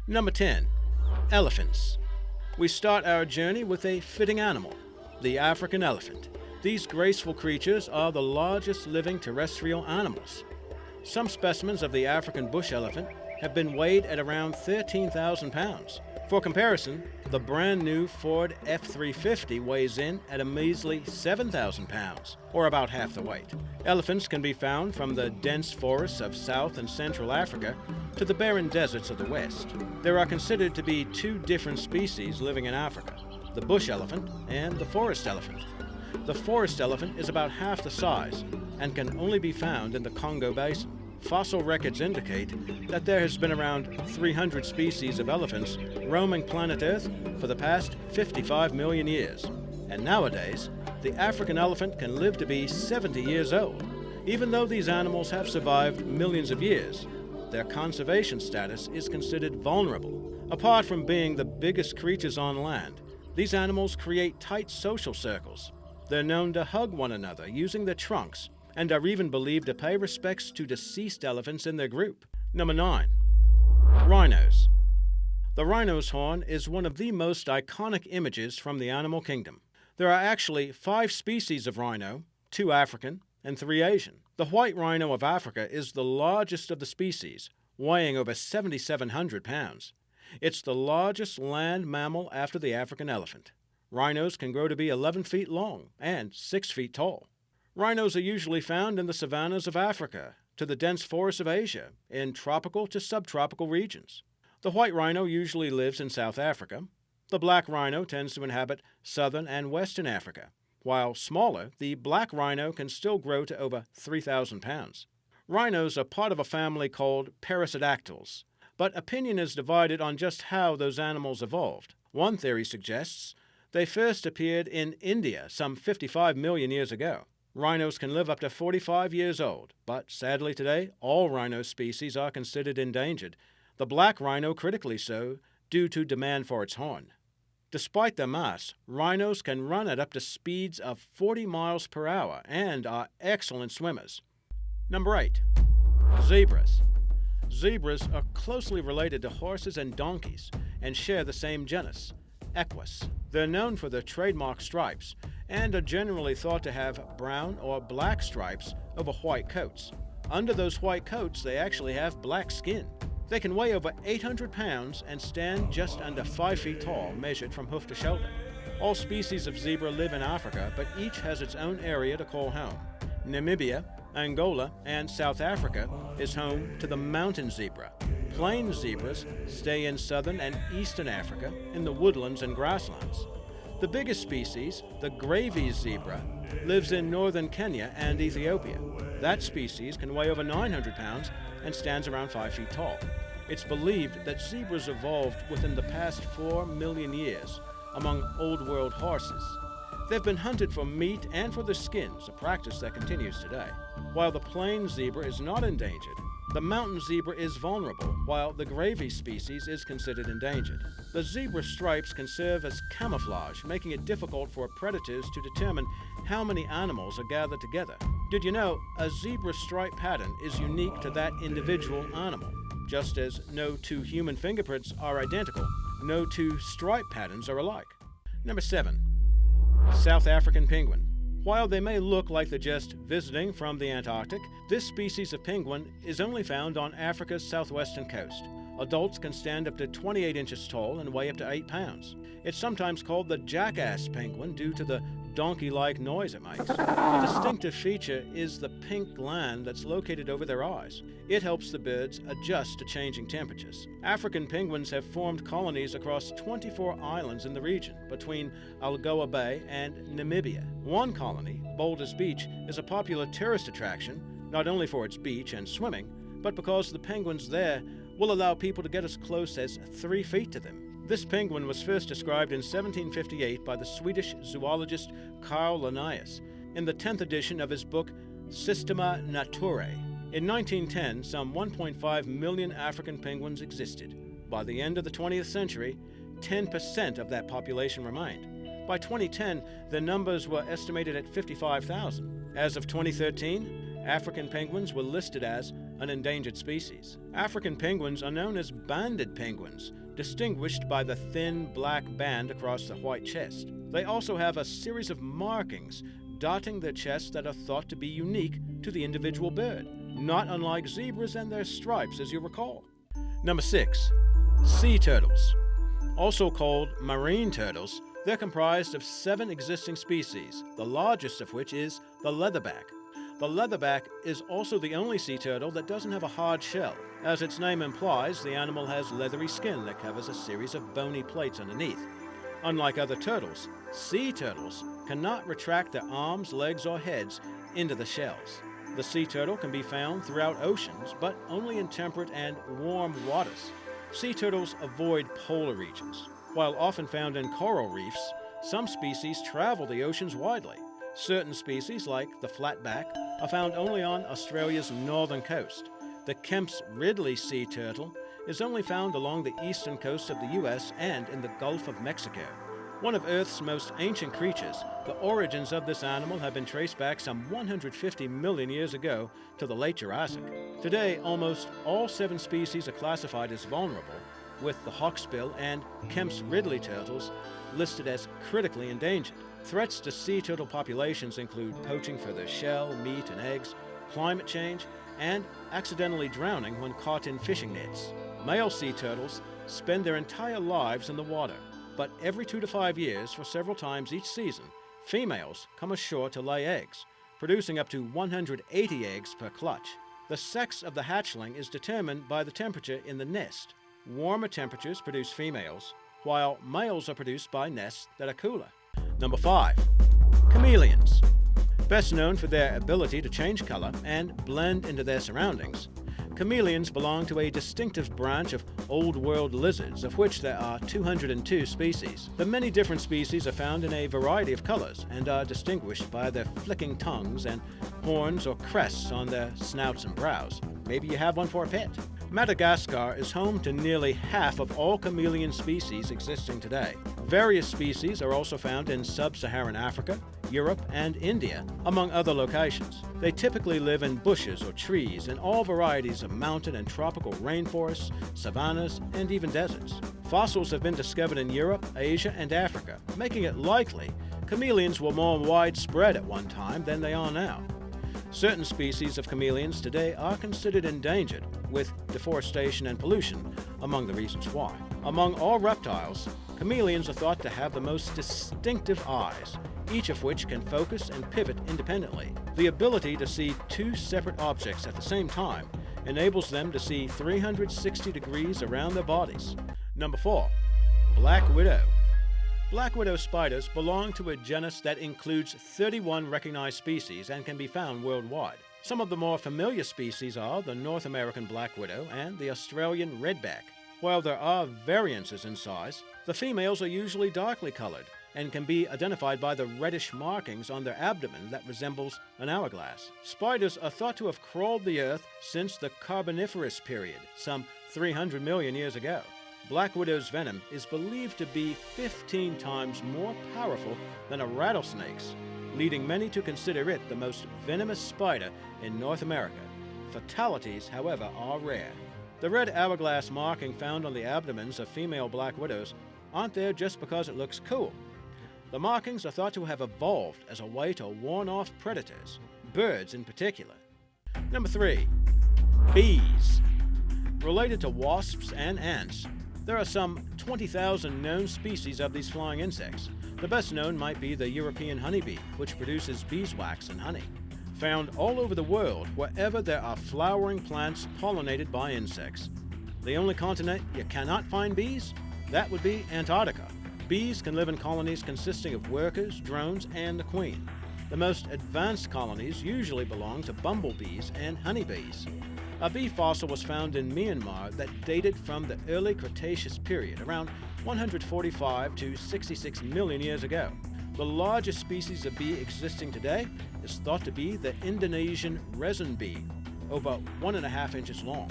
Number 10. Elephants. We start our journey with a fitting animal, the African elephant. These graceful creatures are the largest living terrestrial animals. Some specimens of the African bush elephant have been weighed at around 13,000 pounds. For comparison, the brand new Ford F-350 weighs in at a measly 7,000 pounds, or about half the weight. Elephants can be found from the dense forests of South and Central Africa to the barren deserts of the West. There are considered to be two different species living in Africa, the bush elephant and the forest elephant. The forest elephant is about half the size and can only be found in the Congo Basin. Fossil records indicate that there has been around 300 species of elephants roaming planet Earth for the past 55 million years. And nowadays, the African elephant can live to be 70 years old. Even though these animals have survived millions of years, their conservation status is considered vulnerable. Apart from being the biggest creatures on land, these animals create tight social circles. They're known to hug one another using their trunks, and are even believed to pay respects to deceased elephants in their group. Number 9. Rhinos. The rhino's horn is one of the most iconic images from the animal kingdom. There are actually 5 species of rhino, 2 African and 3 Asian. The white rhino of Africa is the largest of the species, weighing over 7,700 pounds. It's the largest land mammal after the African elephant. Rhinos can grow to be 11 feet long and 6 feet tall. Rhinos are usually found in the savannas of Africa, to the dense forests of Asia, in tropical to subtropical regions. The white rhino usually lives in South Africa. The black rhino tends to inhabit southern and western Africa. While smaller, the black rhino can still grow to over 3,000 pounds. Rhinos are part of a family called perissodactyls, but opinion is divided on just how those animals evolved. One theory suggests they first appeared in India some 55 million years ago. Rhinos can live up to 45 years old, but sadly today, all rhino species are considered endangered, the black rhino critically so, due to demand for its horn. Despite their mass, rhinos can run at up to speeds of 40 miles per hour and are excellent swimmers. Number 8. Zebras. Zebras are closely related to horses and donkeys and share the same genus, Equus. They're known for their trademark stripes and are generally thought to have brown or black stripes over white coats. Under those white coats, they actually have black skin. They can weigh over 800 pounds and stand just under 5 feet tall, measured from hoof to shoulder. All species of zebra live in Africa, but each has its own area to call home. Namibia, Angola, and South Africa is home to the mountain zebra. Plain zebras stay in southern and eastern Africa in the woodlands and grasslands. The biggest species, the gravy zebra, lives in northern Kenya and Ethiopia. That species can weigh over 900 pounds and stands around 5 feet tall. It's believed that zebras evolved within the past 4 million years among Old World horses. They've been hunted for meat and for their skins, a practice that continues today. While the plain zebra is not endangered, the mountain zebra is vulnerable, while the gravy species is considered endangered. The zebra stripes can serve as camouflage, making it difficult for predators to determine how many animals are gathered together. Did you know a zebra stripe pattern is unique to that individual animal? Just as no 2 human fingerprints are identical, no 2 stripe patterns are alike. Number 7. South African penguin. While they may look like they're just visiting from the Antarctic, this species of penguin is only found on Africa's southwestern coast. Adults can stand up to 28 inches tall and weigh up to 8 pounds. It's sometimes called the jackass penguin due to the donkey-like noise it makes. A distinctive feature is the pink gland that's located over their eyes. It helps the birds adjust to changing temperatures. African penguins have formed colonies across 24 islands in the region between Algoa Bay and Namibia. One colony, Boulders Beach, is a popular tourist attraction, not only for its beach and swimming, but because the penguins there will allow people to get as close as 3 feet to them. This penguin was first described in 1758 by the Swedish zoologist Carl Linnaeus in the 10th edition of his book Systema Naturae. In 1910, some 1.5 million African penguins existed. By the end of the 20th century, 10% of that population remained. By 2010, the numbers were estimated at 55,000. As of 2013, African penguins were listed as an endangered species. African penguins are known as banded penguins, distinguished by the thin black band across the white chest. They also have a series of markings dotting their chests that are thought to be unique to the individual bird, not unlike zebras and their stripes, as you recall. Number 6. Sea turtles. Also called marine turtles, they're comprised of 7 existing species, the largest of which is the leatherback. The leatherback is also the only sea turtle that doesn't have a hard shell. As its name implies, the animal has leathery skin that covers a series of bony plates underneath. Unlike other turtles, sea turtles cannot retract their arms, legs, or heads into the shells. The sea turtle can be found throughout oceans, but only in temperate and warm waters. Sea turtles avoid polar regions. While often found in coral reefs, some species travel the oceans widely. Certain species, like the flatback, are found only on Australia's northern coast. The Kemp's Ridley sea turtle is only found along the eastern coast of the U.S. and in the Gulf of Mexico. One of Earth's most ancient creatures, the origins of this animal have been traced back some 150 million years ago to the late Jurassic. Today, almost all 7 species are classified as vulnerable, with the hawksbill and Kemp's Ridley turtles listed as critically endangered. Threats to sea turtle populations include poaching for their shell, meat, and eggs, climate change, and accidentally drowning when caught in fishing nets. Male sea turtles spend their entire lives in the water, but every 2 to 5 years, for several times each season, females come ashore to lay eggs, producing up to 180 eggs per clutch. The sex of the hatchling is determined by the temperature in the nest. Warmer temperatures produce females, while males are produced by nests that are cooler. Number 5. Chameleons. Best known for their ability to change color and blend into their surroundings, chameleons belong to a distinctive branch of Old World lizards, of which there are 202 species. The many different species are found in a variety of colors and are distinguished by their flicking tongues and horns or crests on their snouts and brows. Maybe you have one for a pet. Madagascar is home to nearly half of all chameleon species existing today. Various species are also found in sub-Saharan Africa, Europe, and India, among other locations. They typically live in bushes or trees in all varieties of mountain and tropical rainforests, savannas, and even deserts. Fossils have been discovered in Europe, Asia, and Africa, making it likely chameleons were more widespread at one time than they are now. Certain species of chameleons today are considered endangered, with deforestation and pollution among the reasons why. Among all reptiles, chameleons are thought to have the most distinctive eyes, each of which can focus and pivot independently. The ability to see 2 separate objects at the same time enables them to see 360 degrees around their bodies. Number 4. Black widow. Black widow spiders belong to a genus that includes 31 recognized species and can be found worldwide. Some of the more familiar species are the North American black widow and the Australian redback. While there are variances in size, the females are usually darkly colored and can be identified by the reddish markings on their abdomen that resembles an hourglass. Spiders are thought to have crawled the earth since the Carboniferous period, some 300 million years ago. Black widow's venom is believed to be 15 times more powerful than a rattlesnake's, leading many to consider it the most venomous spider in North America. Fatalities, however, are rare. The red hourglass marking found on the abdomens of female black widows aren't there just because it looks cool. The markings are thought to have evolved as a way to warn off predators, birds in particular. Number 3. Bees. Related to wasps and ants, there are some 20,000 known species of these flying insects. The best known might be the European honeybee, which produces beeswax and honey. Found all over the world wherever there are flowering plants pollinated by insects. The only continent you cannot find bees? That would be Antarctica. Bees can live in colonies consisting of workers, drones, and the queen. The most advanced colonies usually belong to bumblebees and honeybees. A bee fossil was found in Myanmar that dated from the early Cretaceous period, around 145 to 66 million years ago. The largest species of bee existing today is thought to be the Indonesian resin bee, over 1.5 inches long.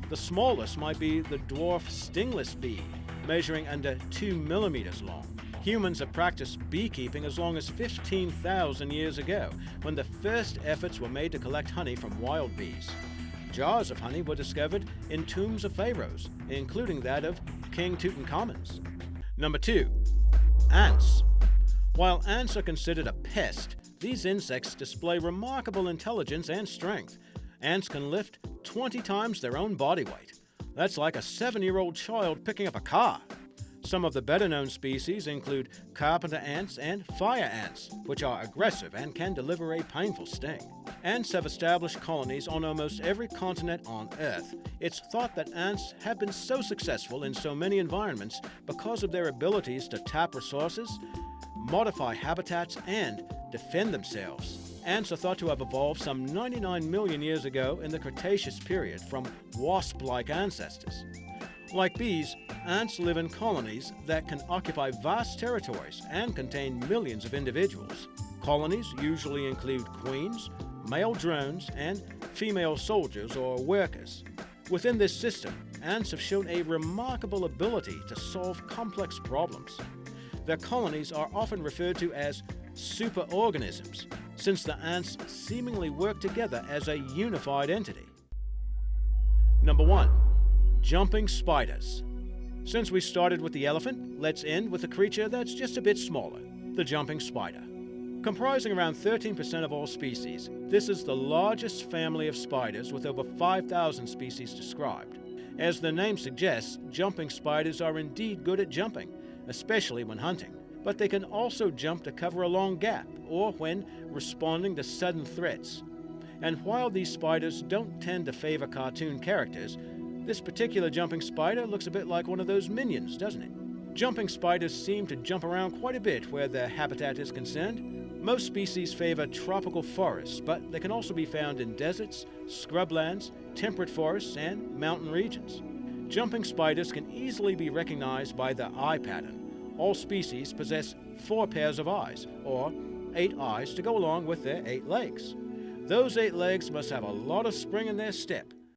The smallest might be the dwarf stingless bee, measuring under 2 millimeters long. Humans have practiced beekeeping as long as 15,000 years ago, when the first efforts were made to collect honey from wild bees. jars of honey were discovered in tombs of pharaohs, including that of King Tutankhamun's. Number 2. Ants. While ants are considered a pest, these insects display remarkable intelligence and strength. Ants can lift 20 times their own body weight. That's like a 7-year-old child picking up a car. Some of the better-known species include carpenter ants and fire ants, which are aggressive and can deliver a painful sting. Ants have established colonies on almost every continent on Earth. It's thought that ants have been so successful in so many environments because of their abilities to tap resources, modify habitats, and defend themselves. Ants are thought to have evolved some 99 million years ago in the Cretaceous period from wasp-like ancestors. Like bees, ants live in colonies that can occupy vast territories and contain millions of individuals. Colonies usually include queens, male drones, and female soldiers or workers. Within this system, ants have shown a remarkable ability to solve complex problems. Their colonies are often referred to as superorganisms, since the ants seemingly work together as a unified entity. Number 1. Jumping spiders. Since we started with the elephant, let's end with a creature that's just a bit smaller, the jumping spider. Comprising around 13% of all species, this is the largest family of spiders with over 5,000 species described. As the name suggests, jumping spiders are indeed good at jumping, especially when hunting. But they can also jump to cover a long gap or when responding to sudden threats. And while these spiders don't tend to favor cartoon characters, this particular jumping spider looks a bit like one of those minions, doesn't it? Jumping spiders seem to jump around quite a bit where their habitat is concerned. Most species favor tropical forests, but they can also be found in deserts, scrublands, temperate forests, and mountain regions. Jumping spiders can easily be recognized by their eye pattern. All species possess 4 pairs of eyes, or 8 eyes to go along with their 8 legs. Those 8 legs must have a lot of spring in their step,